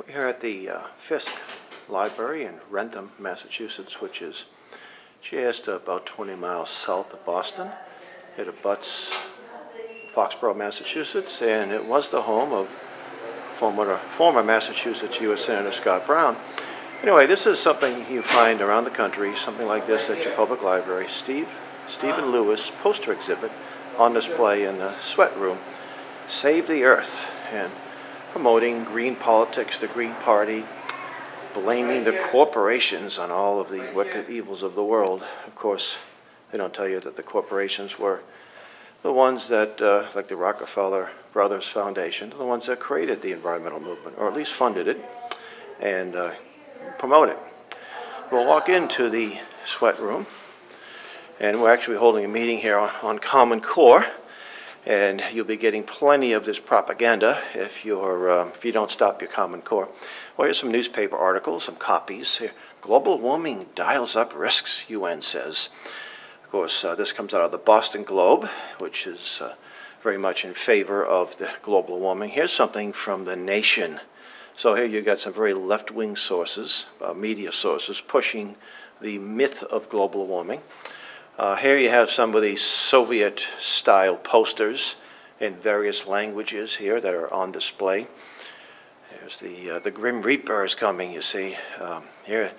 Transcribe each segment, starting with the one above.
We're here at the Fiske Library in Wrentham, Massachusetts, which is just about 20 miles south of Boston. It abuts Foxborough, Massachusetts, and it was the home of former Massachusetts U.S. Senator Scott Brown. Anyway, this is something you find around the country, something like this at your public library. Stephen Lewis poster exhibit on display in the sweat room. Save the Earth, and promoting green politics, the Green Party, blaming the corporations on all of the wicked evils of the world. Of course, they don't tell you that the corporations were the ones that, like the Rockefeller Brothers Foundation, the ones that created the environmental movement, or at least funded it and promote it. We'll walk into the sweat room, and we're actually holding a meeting here on Common Core, and you'll be getting plenty of this propaganda if you don't stop your Common Core. Well, here's some newspaper articles, some copies. Here, global warming dials up risks, UN says. Of course, this comes out of the Boston Globe, which is very much in favor of the global warming. Here's something from The Nation. So here you got some very left-wing sources, media sources, pushing the myth of global warming. Here you have some of these Soviet-style posters in various languages here that are on display. There's the Grim Reaper is coming, you see. Here,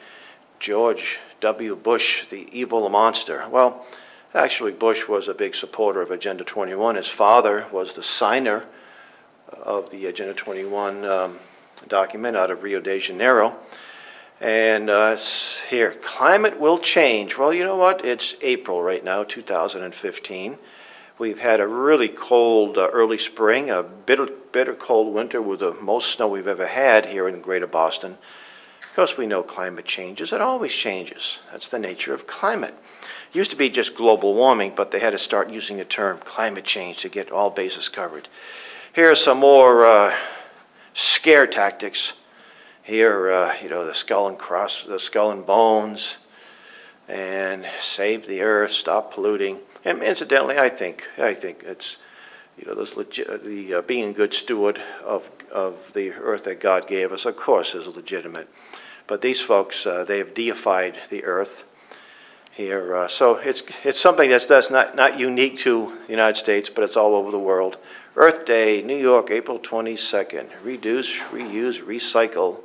George W. Bush, the evil monster. Well, actually, Bush was a big supporter of Agenda 21. His father was the signer of the Agenda 21 document out of Rio de Janeiro. And here, climate will change. Well, you know what? It's April right now, 2015. We've had a really cold early spring, a bitter cold winter with the most snow we've ever had here in Greater Boston. Of course, we know climate changes. It always changes. That's the nature of climate. It used to be just global warming, but they had to start using the term climate change to get all bases covered. Here are some more scare tactics. Here, you know, the skull and bones, and save the earth, stop polluting. And incidentally, I think it's, you know, being a good steward of the earth that God gave us, of course, is legitimate. But these folks, they have deified the earth here. So it's something that's not unique to the United States, but it's all over the world. Earth Day, New York, April 22nd. Reduce, reuse, recycle.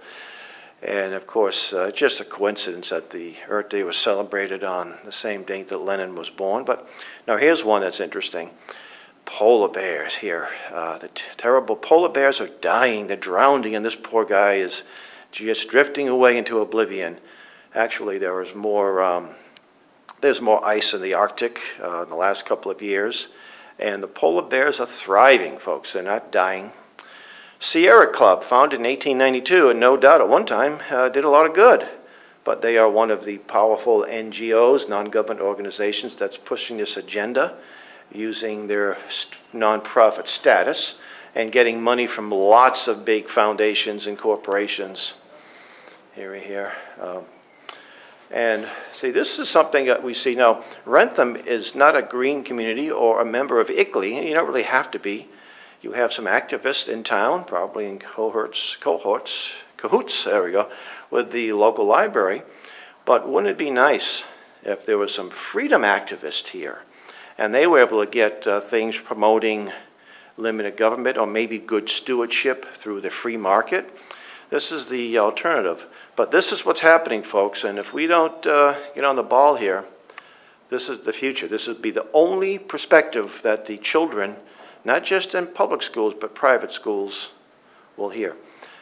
And of course, just a coincidence that the Earth Day was celebrated on the same date that Lenin was born. But now here's one that's interesting. Polar bears here. The terrible polar bears are dying. They're drowning, and this poor guy is just drifting away into oblivion. Actually, there's more ice in the Arctic in the last couple of years. And the polar bears are thriving, folks. They're not dying. Sierra Club, founded in 1892, and no doubt at one time did a lot of good. But they are one of the powerful NGOs, non-government organizations, that's pushing this agenda, using their nonprofit status and getting money from lots of big foundations and corporations. Here. And see, this is something that we see now. Wrentham is not a green community or a member of ICLEI. You don't really have to be. You have some activists in town, probably in cahoots, there we go, with the local library. But wouldn't it be nice if there was some freedom activists here and they were able to get things promoting limited government or maybe good stewardship through the free market? This is the alternative. But this is what's happening, folks, and if we don't get on the ball here, this is the future. This would be the only perspective that the children, not just in public schools, but private schools, will hear.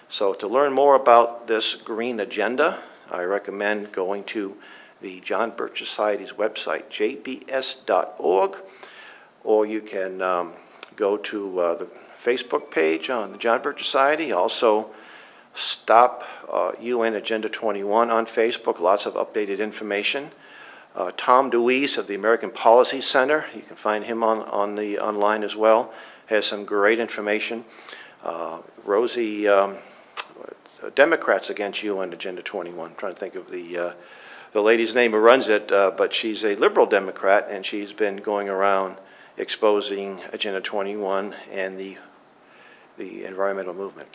So to learn more about this green agenda, I recommend going to the John Birch Society's website, jbs.org, or you can go to the Facebook page on the John Birch Society. Also, Stop UN Agenda 21 on Facebook, lots of updated information. Tom DeWeese of the American Policy Center, you can find him online as well, has some great information. Rosie, Democrats Against UN Agenda 21, I'm trying to think of the lady's name who runs it, but she's a liberal Democrat, and she's been going around exposing Agenda 21 and the environmental movement.